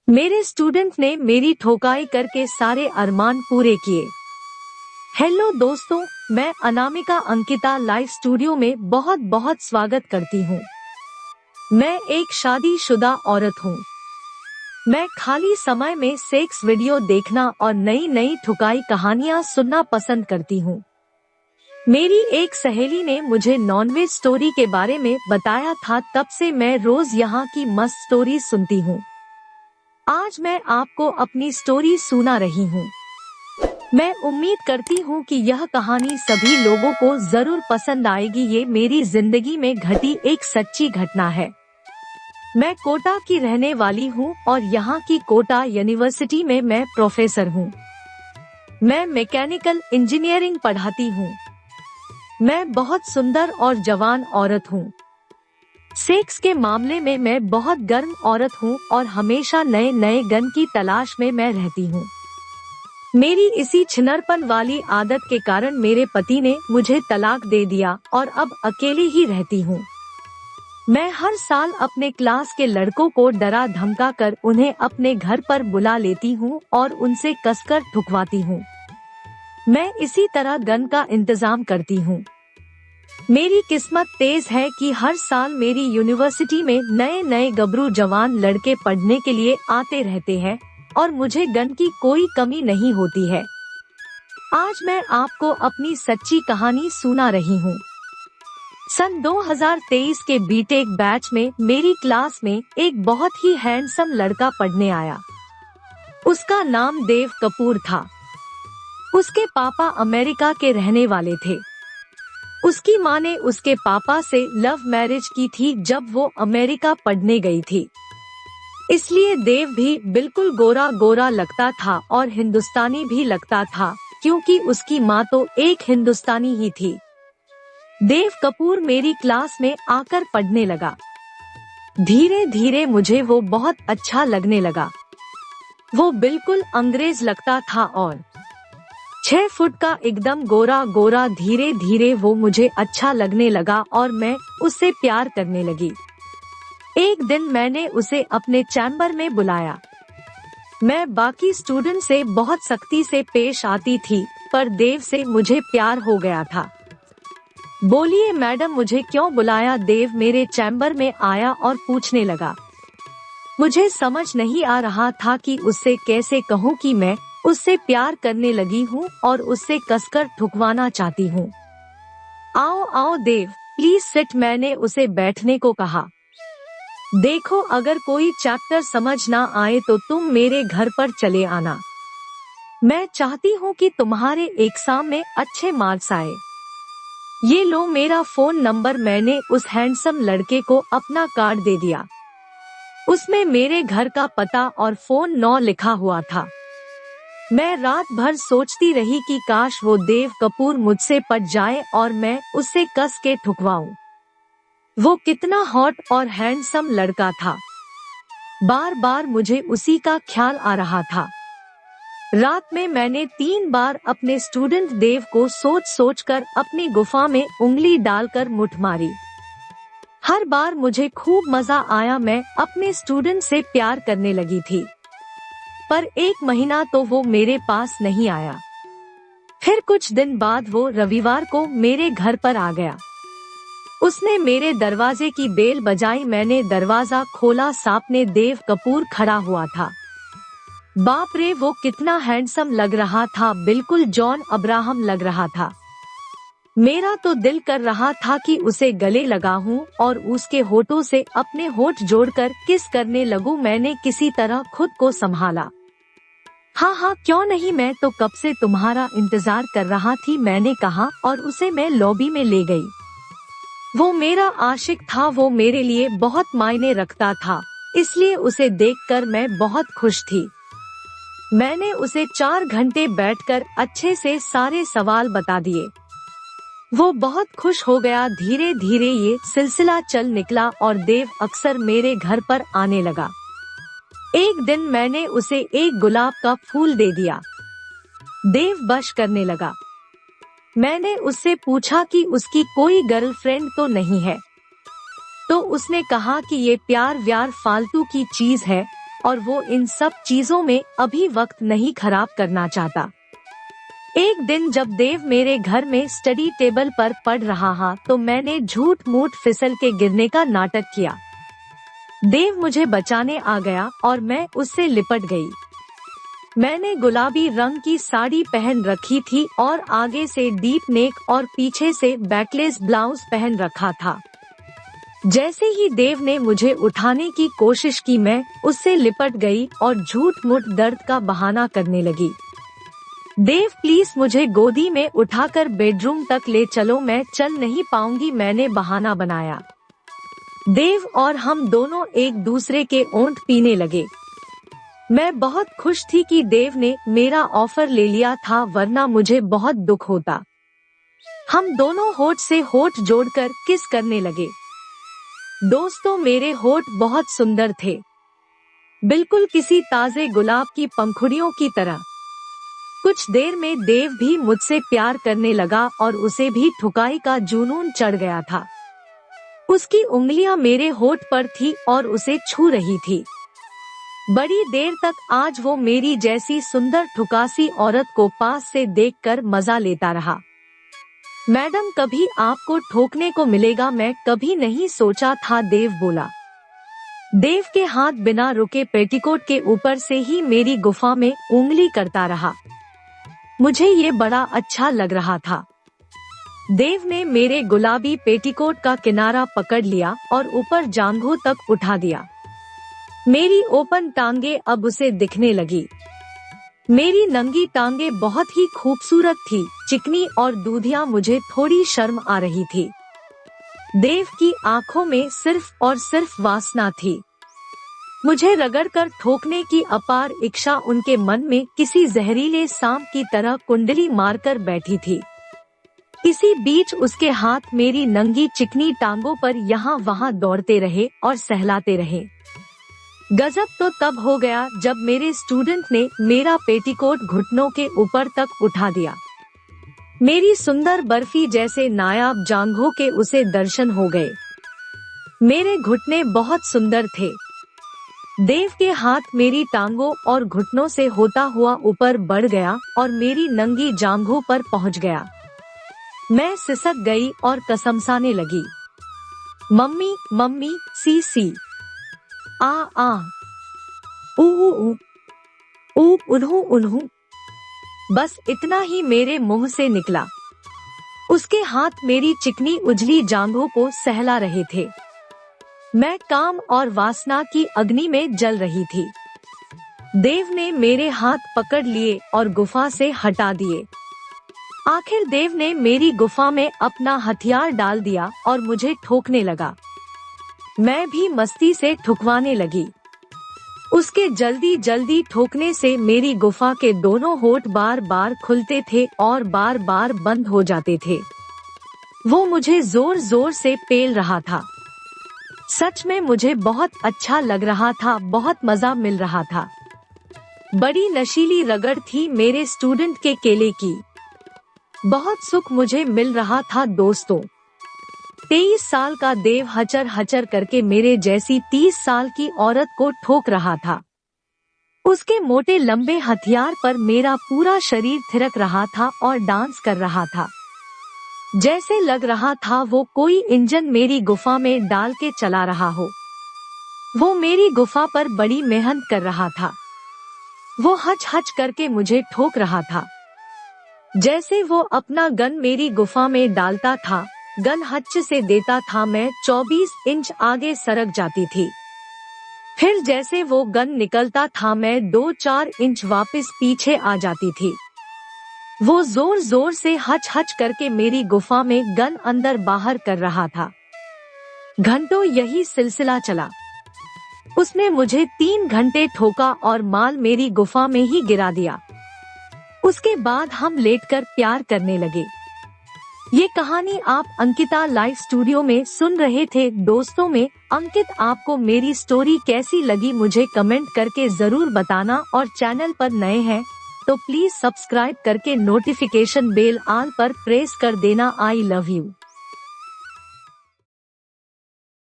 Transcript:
मेरे स्टूडेंट ने मेरी ठोकाई करके सारे अरमान पूरे किए। हेलो दोस्तों, मैं अनामिका अंकिता लाइव स्टूडियो में बहुत बहुत स्वागत करती हूँ। मैं एक शादीशुदा औरत हूँ। मैं खाली समय में सेक्स वीडियो देखना और नई नई ठुकाई कहानियाँ सुनना पसंद करती हूँ। मेरी एक सहेली ने मुझे नॉनवेज स्टोरी के बारे में बताया था, तब से मैं रोज यहाँ की मस्त स्टोरी सुनती हूँ। आज मैं आपको अपनी स्टोरी सुना रही हूँ। मैं उम्मीद करती हूँ कि यह कहानी सभी लोगों को जरूर पसंद आएगी। ये मेरी जिंदगी में घटी एक सच्ची घटना है। मैं कोटा की रहने वाली हूँ और यहाँ की कोटा यूनिवर्सिटी में मैं प्रोफेसर हूँ। मैं मैकेनिकल इंजीनियरिंग पढ़ाती हूँ। मैं बहुत सुंदर और जवान औरत हूँ। सेक्स के मामले में मैं बहुत गर्म औरत हूँ और हमेशा नए नए गन की तलाश में मैं रहती हूँ। मेरी इसी छिनरपन वाली आदत के कारण मेरे पति ने मुझे तलाक दे दिया और अब अकेली ही रहती हूँ। मैं हर साल अपने क्लास के लड़कों को डरा धमका कर उन्हें अपने घर पर बुला लेती हूँ और उनसे कसकर ठुकवाती हूँ। मैं इसी तरह गन का इंतजाम करती हूँ। मेरी किस्मत तेज है कि हर साल मेरी यूनिवर्सिटी में नए नए गबरू जवान लड़के पढ़ने के लिए आते रहते हैं और मुझे गन की कोई कमी नहीं होती है। आज मैं आपको अपनी सच्ची कहानी सुना रही हूँ। सन 2023 के बीटेक बैच में मेरी क्लास में एक बहुत ही हैंडसम लड़का पढ़ने आया। उसका नाम देव कपूर था। उसके पापा अमेरिका के रहने वाले थे। उसकी माँ ने उसके पापा से लव मैरिज की थी जब वो अमेरिका पढ़ने गई थी। इसलिए देव भी बिल्कुल गोरा गोरा लगता था और हिंदुस्तानी भी लगता था, क्योंकि उसकी माँ तो एक हिंदुस्तानी ही थी। देव कपूर मेरी क्लास में आकर पढ़ने लगा। धीरे धीरे मुझे वो बहुत अच्छा लगने लगा। वो बिल्कुल अंग्रेज लगता था और 6 फुट का एकदम गोरा गोरा। धीरे धीरे वो मुझे अच्छा लगने लगा और मैं उससे प्यार करने लगी। एक दिन मैंने उसे अपने चैम्बर में बुलाया। मैं बाकी स्टूडेंट से बहुत सख्ती से पेश आती थी, पर देव से मुझे प्यार हो गया था। बोलिए मैडम, मुझे क्यों बुलाया? देव मेरे चैम्बर में आया और पूछने लगा। मुझे समझ नहीं आ रहा था कि उससे कैसे कहूँ कि मैं उससे प्यार करने लगी हूँ और उससे कसकर ठुकवाना चाहती हूँ। आओ आओ देव, प्लीज सिट, मैंने उसे बैठने को कहा। देखो, अगर कोई चैप्टर समझ ना आए तो तुम मेरे घर पर चले आना। मैं चाहती हूँ कि तुम्हारे एग्जाम में अच्छे मार्क्स आए। ये लो मेरा फोन नंबर। मैंने उस हैंडसम लड़के को अपना कार्ड दे दिया। उसमें मेरे घर का पता और फोन 9 लिखा हुआ था। मैं रात भर सोचती रही कि काश वो देव कपूर मुझसे पट जाए और मैं उससे कस के ठुकवाऊं। वो कितना हॉट और हैंडसम लड़का था। बार बार मुझे उसी का ख्याल आ रहा था। रात में मैंने 3 बार अपने स्टूडेंट देव को सोच सोच कर अपनी गुफा में उंगली डालकर मुठ मारी। हर बार मुझे खूब मजा आया। मैं अपने स्टूडेंट से प्यार करने लगी थी, पर 1 महीना तो वो मेरे पास नहीं आया। फिर कुछ दिन बाद वो रविवार को मेरे घर पर आ गया। उसने मेरे दरवाजे की बेल बजाई। मैंने दरवाजा खोला। सामने देव कपूर खड़ा हुआ था। बाप रे, वो कितना हैंडसम लग रहा था, बिल्कुल जॉन अब्राहम लग रहा था। मेरा तो दिल कर रहा था कि उसे गले लगाऊं और उसके होठों से अपने होठ जोड़कर किस करने लगूं। मैंने किसी तरह खुद को संभाला। हाँ हाँ, क्यों नहीं, मैं तो कब से तुम्हारा इंतजार कर रहा थी, मैंने कहा और उसे मैं लॉबी में ले गई। वो मेरा आशिक था। वो मेरे लिए बहुत मायने रखता था, इसलिए उसे देखकर मैं बहुत खुश थी। मैंने उसे 4 घंटे बैठकर अच्छे से सारे सवाल बता दिए। वो बहुत खुश हो गया। धीरे धीरे ये सिलसिला चल निकला और देव अक्सर मेरे घर पर आने लगा। एक दिन मैंने उसे एक गुलाब का फूल दे दिया। देव बश करने लगा। मैंने उससे पूछा कि उसकी कोई गर्लफ्रेंड तो नहीं है, तो उसने कहा कि ये प्यार व्यार फालतू की चीज है और वो इन सब चीजों में अभी वक्त नहीं खराब करना चाहता। एक दिन जब देव मेरे घर में स्टडी टेबल पर पढ़ रहा था तो मैंने झूठ मूठ फिसल के गिरने का नाटक किया। देव मुझे बचाने आ गया और मैं उससे लिपट गई। मैंने गुलाबी रंग की साड़ी पहन रखी थी और आगे से डीप नेक और पीछे से बैकलेस ब्लाउज पहन रखा था। जैसे ही देव ने मुझे उठाने की कोशिश की मैं उससे लिपट गई और झूठ मूठ दर्द का बहाना करने लगी। देव प्लीज मुझे गोदी में उठाकर बेडरूम तक ले चलो, मैं चल नहीं पाऊंगी, मैंने बहाना बनाया। देव और हम दोनों एक दूसरे के ओंठ पीने लगे। मैं बहुत खुश थी कि देव ने मेरा ऑफर ले लिया था, वरना मुझे बहुत दुख होता। हम दोनों होठ से होठ जोड़कर किस करने लगे। दोस्तों, मेरे होठ बहुत सुंदर थे, बिल्कुल किसी ताजे गुलाब की पंखुड़ियों की तरह। कुछ देर में देव भी मुझसे प्यार करने लगा और उसे भी ठुकाई का जुनून चढ़ गया था। उसकी उंगलियां मेरे होठ पर थी और उसे छू रही थी। बड़ी देर तक आज वो मेरी जैसी सुंदर ठुकासी औरत को पास से देखकर मजा लेता रहा। मैडम, कभी आपको ठोकने को मिलेगा, मैं कभी नहीं सोचा था, देव बोला। देव के हाथ बिना रुके पेटीकोट के ऊपर से ही मेरी गुफा में उंगली करता रहा। मुझे ये बड़ा अच्छा लग रहा था। देव ने मेरे गुलाबी पेटीकोट का किनारा पकड़ लिया और ऊपर जांघों तक उठा दिया। मेरी ओपन टांगे अब उसे दिखने लगी। मेरी नंगी टांगे बहुत ही खूबसूरत थी, चिकनी और दूधिया, मुझे थोड़ी शर्म आ रही थी। देव की आंखों में सिर्फ और सिर्फ वासना थी। मुझे रगड़कर ठोकने की अपार इच्छा उनके मन में किसी जहरीले सांप की तरह कुंडली मारकर बैठी थी। इसी बीच उसके हाथ मेरी नंगी चिकनी टांगों पर यहाँ वहाँ दौड़ते रहे और सहलाते रहे। गजब तो तब हो गया जब मेरे स्टूडेंट ने मेरा पेटीकोट घुटनों के ऊपर तक उठा दिया। मेरी सुंदर बर्फी जैसे नायाब जांघों के उसे दर्शन हो गए। मेरे घुटने बहुत सुंदर थे। देव के हाथ मेरी टांगों और घुटनों से होता हुआ ऊपर बढ़ गया और मेरी नंगी जांघों पर पहुंच गया। मैं सिसक गई और कसमसाने लगी, मम्मी मम्मी, सी सी, आ आ, ऊ ऊ ऊ, उन्हू उन्हू। बस इतना ही मेरे मुंह से निकला। उसके हाथ मेरी चिकनी उजली जांघों को सहला रहे थे। मैं काम और वासना की अग्नि में जल रही थी। देव ने मेरे हाथ पकड़ लिए और गुफा से हटा दिए। आखिर देव ने मेरी गुफा में अपना हथियार डाल दिया और मुझे ठोकने लगा। मैं भी मस्ती से ठुकवाने लगी। उसके जल्दी जल्दी ठोकने से मेरी गुफा के दोनों होठ बार बार खुलते थे और बार बार बंद हो जाते थे। वो मुझे जोर जोर से पेल रहा था। सच में मुझे बहुत अच्छा लग रहा था, बहुत मजा मिल रहा था। बड़ी नशीली रगड़ थी मेरे स्टूडेंट के केले की। बहुत सुख मुझे मिल रहा था। दोस्तों, 23 साल का देव हचर हचर करके मेरे जैसी 30 साल की औरत को ठोक रहा था। उसके मोटे लंबे हथियार पर मेरा पूरा शरीर थिरक रहा था और डांस कर रहा था। जैसे लग रहा था वो कोई इंजन मेरी गुफा में डाल के चला रहा हो। वो मेरी गुफा पर बड़ी मेहनत कर रहा था। वो हच हच करके मुझे ठोक रहा था। जैसे वो अपना गन मेरी गुफा में डालता था, गन हच से देता था, मैं 24 इंच आगे सरक जाती थी। फिर जैसे वो गन निकलता था, मैं 2-4 इंच वापस पीछे आ जाती थी। वो जोर जोर से हच हच करके मेरी गुफा में गन अंदर बाहर कर रहा था। घंटों यही सिलसिला चला। उसने मुझे 3 घंटे ठोका और माल मेरी गुफा में ही गिरा दिया। उसके बाद हम लेटकर प्यार करने लगे। ये कहानी आप अंकिता लाइव स्टूडियो में सुन रहे थे। दोस्तों में अंकित, आपको मेरी स्टोरी कैसी लगी मुझे कमेंट करके जरूर बताना, और चैनल पर नए हैं तो प्लीज सब्सक्राइब करके नोटिफिकेशन बेल ऑल पर प्रेस कर देना। I love you.